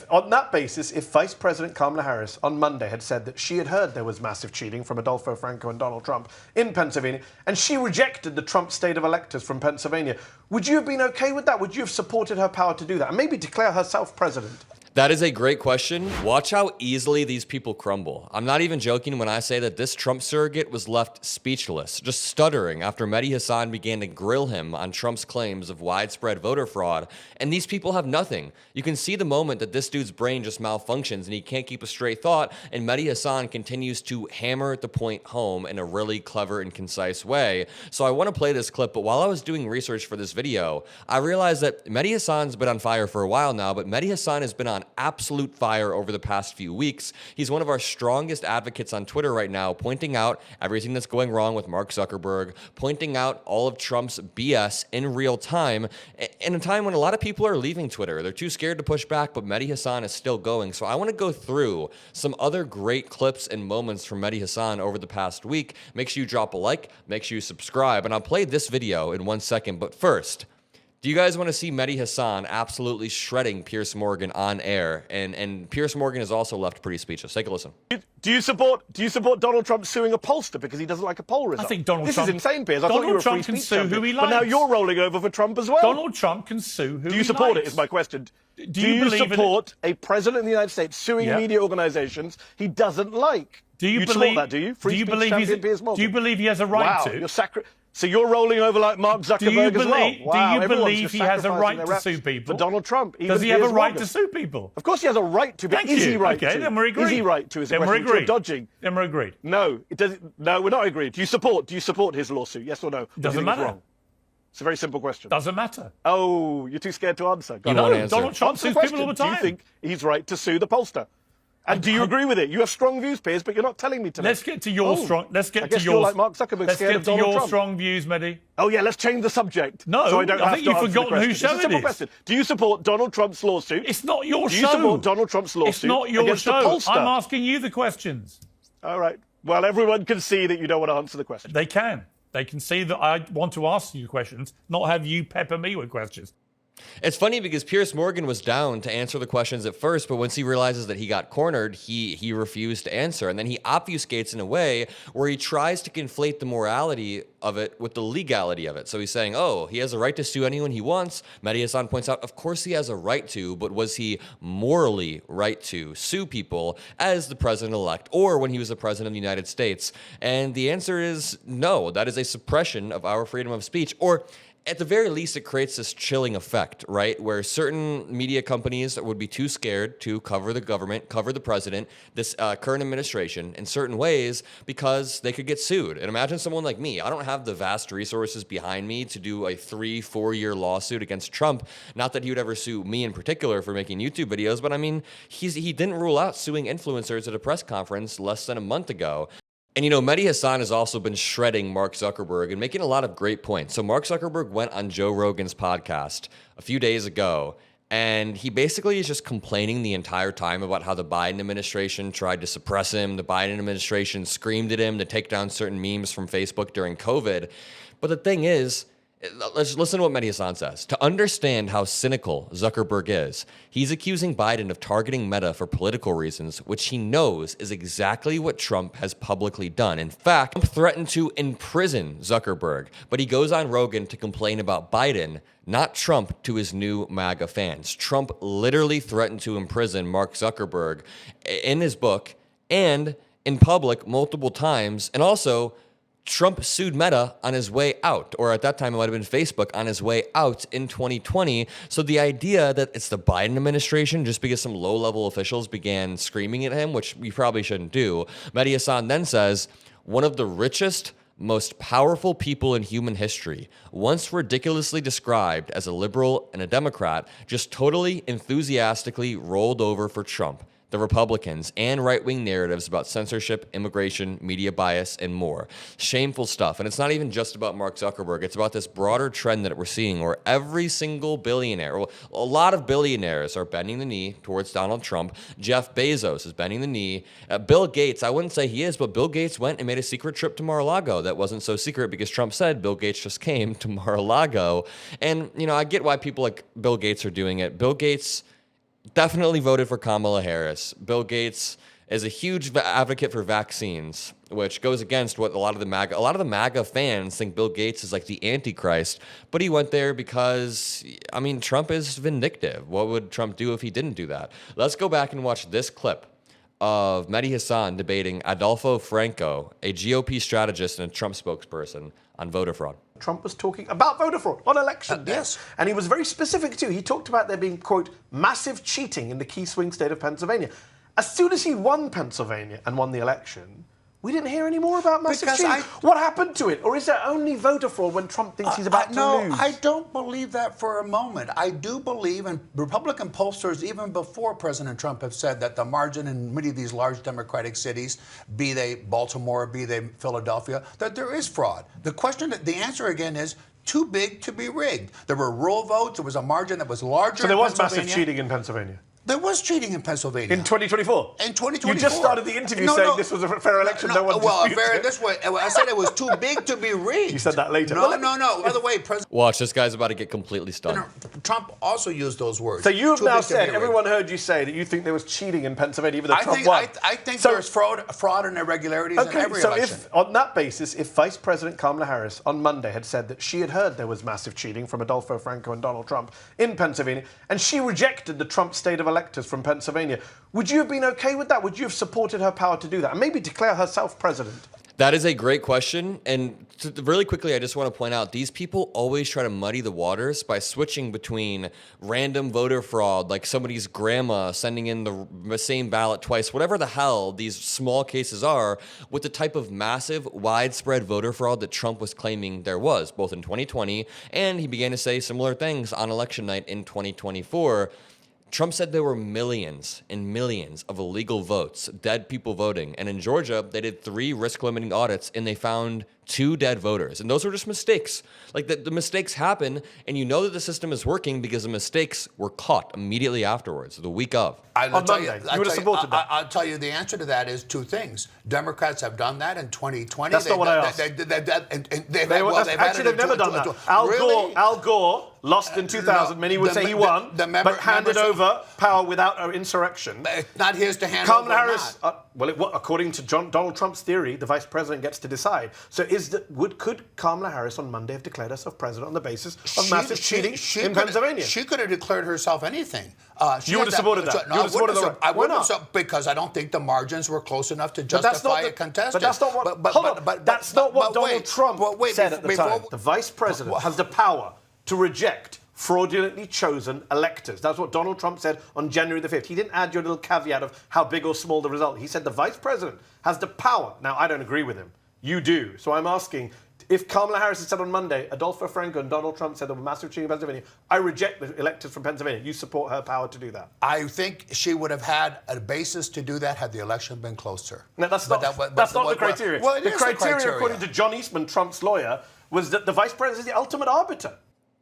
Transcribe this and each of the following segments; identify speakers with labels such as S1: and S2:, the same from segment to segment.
S1: On that basis, if Vice President Kamala Harris on Monday had said that she had heard there was massive cheating from Adolfo Franco and Donald Trump in Pennsylvania, and she rejected the Trump state of electors from Pennsylvania, would you have been okay with that? Would you have supported her power to do that and maybe declare herself president?
S2: That is a great question. Watch how easily these people crumble. I'm not even joking when I say that this Trump surrogate was left speechless, just stuttering after Mehdi Hasan began to grill him on Trump's claims of widespread voter fraud, and these people have nothing. You can see the moment that this dude's brain just malfunctions and he can't keep a straight thought, and Mehdi Hasan continues to hammer the point home in a really clever and concise way. So I want to play this clip, but while I was doing research for this video, I realized that Mehdi Hasan's been on fire for a while now, but Mehdi Hasan has been on absolute fire over the past few weeks. He's one of our strongest advocates on Twitter right now, pointing out everything that's going wrong with Mark Zuckerberg, pointing out all of Trump's BS in real time, in a time when a lot of people are leaving Twitter. They're too scared to push back, but Mehdi Hasan is still going. So I want to go through some other great clips and moments from Mehdi Hasan over the past week. Make sure you drop a like, make sure you subscribe, and I'll play this video in 1 second. But first, do you guys want to see Mehdi Hasan absolutely shredding Piers Morgan on air? And Piers Morgan is also left pretty speechless. Take a listen.
S3: Do you support Donald Trump suing a pollster because he doesn't like a poll result?
S4: I think Donald
S3: Trump.
S4: This
S3: is insane, Piers. I thought you were
S4: Donald
S3: a free
S4: Trump can
S3: speech
S4: sue
S3: champion,
S4: who he
S3: but
S4: likes.
S3: now you're rolling over for Trump as well.
S4: Donald Trump can sue who he likes.
S3: Do you support it? Is my question. Do you support a president of the United States suing media organizations he doesn't like?
S4: Do you
S3: support that? Do you? Free speech champion Piers Morgan.
S4: Do you believe he has a right to?
S3: You're So you're rolling over like Mark Zuckerberg as well. Wow,
S4: do you believe he has a right to sue people?
S3: For Donald Trump.
S4: Does he have a right to sue people?
S3: Of course he has a right to, but is he right to?
S4: Okay, then we're agreed.
S3: Is he right to? Is
S4: then we're agreed.
S3: Dodging.
S4: Then we're agreed.
S3: No, it doesn't. No, we're not agreed. Do you support his lawsuit? Yes or no?
S4: Doesn't matter.
S3: Wrong? It's a very simple question.
S4: Doesn't matter.
S3: Oh, you're too scared to answer.
S4: No, Donald Trump sues people all the time.
S3: Do you think he's right to sue the pollster? And do you agree with it? You have strong views, Piers, but you're not telling me today.
S4: Let's get to your strong. Let's get
S3: I guess
S4: to your.
S3: You're like Mark Zuckerberg, scared of Donald Trump.
S4: Strong views, Mehdi.
S3: Oh yeah, let's change the subject.
S4: No,
S3: so I don't have
S4: think
S3: to
S4: you've forgotten whose show
S3: it's a simple question. Do you support Donald Trump's lawsuit?
S4: It's not your show.
S3: Do you support Donald Trump's lawsuit?
S4: It's not your
S3: against
S4: show.
S3: The pollster?
S4: I'm asking you the questions.
S3: All right. Well, everyone can see that you don't want to answer the question.
S4: They can. They can see that I want to ask you questions, not have you pepper me with questions.
S2: It's funny because Piers Morgan was down to answer the questions at first, but once he realizes that he got cornered, he refused to answer. And then he obfuscates in a way where he tries to conflate the morality of it with the legality of it. So he's saying, oh, he has a right to sue anyone he wants. Mehdi Hasan points out, of course he has a right to, but was he morally right to sue people as the president-elect or when he was the president of the United States? And the answer is no. That is a suppression of our freedom of speech, or at the very least, it creates this chilling effect, right? Where certain media companies would be too scared to cover the government, cover the president, this current administration in certain ways because they could get sued. And imagine someone like me. I don't have the vast resources behind me to do a 3-4 year lawsuit against Trump. Not that he would ever sue me in particular for making YouTube videos, but I mean, he didn't rule out suing influencers at a press conference less than a month ago. And, you know, Mehdi Hasan has also been shredding Mark Zuckerberg and making a lot of great points. So Mark Zuckerberg went on Joe Rogan's podcast a few days ago, and he basically is just complaining the entire time about how the Biden administration tried to suppress him. The Biden administration screamed at him to take down certain memes from Facebook during COVID. But the thing is, let's listen to what Mehdi Hasan says. To understand how cynical Zuckerberg is, he's accusing Biden of targeting Meta for political reasons, which he knows is exactly what Trump has publicly done. In fact, Trump threatened to imprison Zuckerberg, but he goes on Rogan to complain about Biden, not Trump, to his new MAGA fans. Trump literally threatened to imprison Mark Zuckerberg in his book and in public multiple times, and also Trump sued Meta on his way out, or at that time it might have been Facebook, on his way out in 2020. So the idea that it's the Biden administration just because some low-level officials began screaming at him, which we probably shouldn't do, Mehdi Hasan then says, one of the richest, most powerful people in human history, once ridiculously described as a liberal and a Democrat, just totally enthusiastically rolled over for Trump, the Republicans, and right-wing narratives about censorship, immigration, media bias, and more. Shameful stuff. And it's not even just about Mark Zuckerberg. It's about this broader trend that we're seeing where every single billionaire, well, a lot of billionaires are bending the knee towards Donald Trump. Jeff Bezos is bending the knee. Bill Gates, I wouldn't say he is, but Bill Gates went and made a secret trip to Mar-a-Lago. That wasn't so secret because Trump said Bill Gates just came to Mar-a-Lago. And, you know, I get why people like Bill Gates are doing it. Bill Gates definitely voted for Kamala Harris. Bill Gates is a huge advocate for vaccines, which goes against what a lot of the MAGA fans think Bill Gates is like the Antichrist. But he went there because, I mean, Trump is vindictive. What would Trump do if he didn't do that? Let's go back and watch this clip of Mehdi Hasan debating Adolfo Franco, a GOP strategist and a Trump spokesperson, on voter fraud.
S1: Trump was talking about voter fraud on election day.
S3: Yes.
S1: And he was very specific too. He talked about there being, quote, massive cheating in the key swing state of Pennsylvania. As soon as he won Pennsylvania and won the election, we didn't hear any more about massive cheating. What happened to it? Or is there only voter fraud when Trump thinks he's about to lose?
S5: No, I don't believe that for a moment. I do believe, and Republican pollsters, even before President Trump, have said that the margin in many of these large Democratic cities, be they Baltimore, be they Philadelphia, that there is fraud. The answer again is too big to be rigged. There were rural votes. There was a margin that was larger.
S1: So there was massive cheating in Pennsylvania?
S5: There was cheating in Pennsylvania.
S1: In 2024?
S5: In 2024.
S1: You just started the interview saying this was a fair election. No one disputed it.
S5: This way. I said it was too big to be rigged.
S1: You said that later.
S5: No. By the way, President
S2: Watch, this guy's about to get completely stunned.
S5: Trump also used those words.
S1: So you've now said, everyone heard you say that you think there was cheating in Pennsylvania, even though Trump won.
S5: I think there's fraud and irregularities in every election.
S1: If, on that basis, if Vice President Kamala Harris on Monday had said that she had heard there was massive cheating from Adolfo Franco and Donald Trump in Pennsylvania, and she rejected the Trump state of electors from Pennsylvania, would you have been okay with that? Would you have supported her power to do that and maybe declare herself president?
S2: That is a great question. And really quickly, I just want to point out, these people always try to muddy the waters by switching between random voter fraud, like somebody's grandma sending in the same ballot twice, whatever the hell these small cases are, with the type of massive, widespread voter fraud that Trump was claiming there was, both in 2020, and he began to say similar things on election night in 2024. Trump said there were millions and millions of illegal votes, dead people voting. And in Georgia, they did 3 risk-limiting audits, and they found 2 dead voters. And those were just mistakes. Like, the mistakes happen, and you know that the system is working because the mistakes were caught immediately afterwards, the week of.
S1: On Monday, you would have supported that.
S5: I'll tell you the answer to that is 2 things. Democrats have done that in 2020.
S1: That's not what I asked. They've never done that. Al Gore lost in 2000. Many would say he won, but handed over power without an insurrection.
S5: Not his to hand
S1: Kamala Harris, according to Donald Trump's theory, the vice president gets to decide. So could Kamala Harris on Monday have declared herself president on the basis of massive cheating in Pennsylvania?
S5: She could have declared herself anything.
S1: You would have supported that?
S5: I wouldn't have, because I don't think the margins were close enough to justify a contestant.
S1: But that's not what. That's not what Donald Trump said at the time. The vice president has the power to reject fraudulently chosen electors. That's what Donald Trump said on January the 5th. He didn't add your little caveat of how big or small the result. He said the vice president has the power. Now, I don't agree with him. You do. So I'm asking, if Kamala Harris had said on Monday, Adolfo Franco and Donald Trump said there were massive cheating in Pennsylvania, I reject the electors from Pennsylvania. You support her power to do that?
S5: I think she would have had a basis to do that had the election been closer.
S1: No, that's not the criteria.
S5: Well,
S1: the criteria, according to John Eastman, Trump's lawyer, was that the vice president is the ultimate arbiter.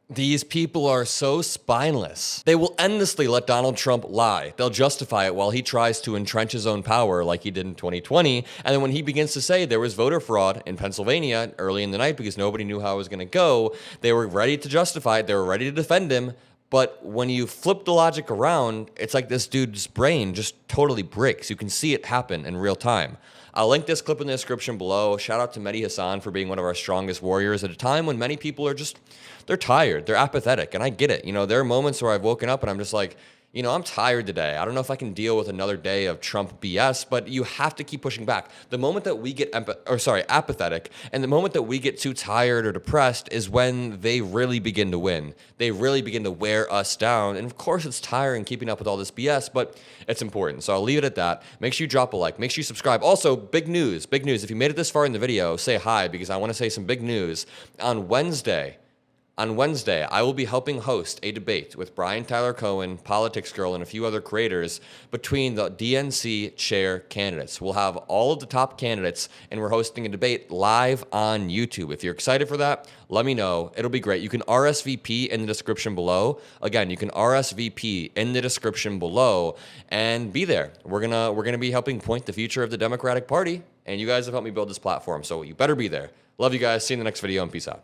S2: These people are so spineless. They will endlessly let Donald Trump lie. They'll justify it while he tries to entrench his own power like he did in 2020. And then when he begins to say there was voter fraud in Pennsylvania early in the night because nobody knew how it was going to go, they were ready to justify it. They were ready to defend him. But when you flip the logic around, it's like this dude's brain just totally breaks. You can see it happen in real time. I'll link this clip in the description below. Shout out to Mehdi Hasan for being one of our strongest warriors at a time when many people are they're tired, they're apathetic, and I get it. You know, there are moments where I've woken up and I'm just like, you know, I'm tired today. I don't know if I can deal with another day of Trump BS, but you have to keep pushing back. The moment that we get apathetic, and the moment that we get too tired or depressed is when they really begin to win. They really begin to wear us down. And of course, it's tiring keeping up with all this BS, but it's important. So I'll leave it at that. Make sure you drop a like. Make sure you subscribe. Also, big news. If you made it this far in the video, say hi, because I want to say some big news. On Wednesday, I will be helping host a debate with Brian Tyler Cohen, Politics Girl, and a few other creators between the DNC chair candidates. We'll have all of the top candidates, and we're hosting a debate live on YouTube. If you're excited for that, let me know. It'll be great. You can RSVP in the description below. Again, you can RSVP in the description below and be there. We're gonna be helping point the future of the Democratic Party, and you guys have helped me build this platform, so you better be there. Love you guys. See you in the next video, and peace out.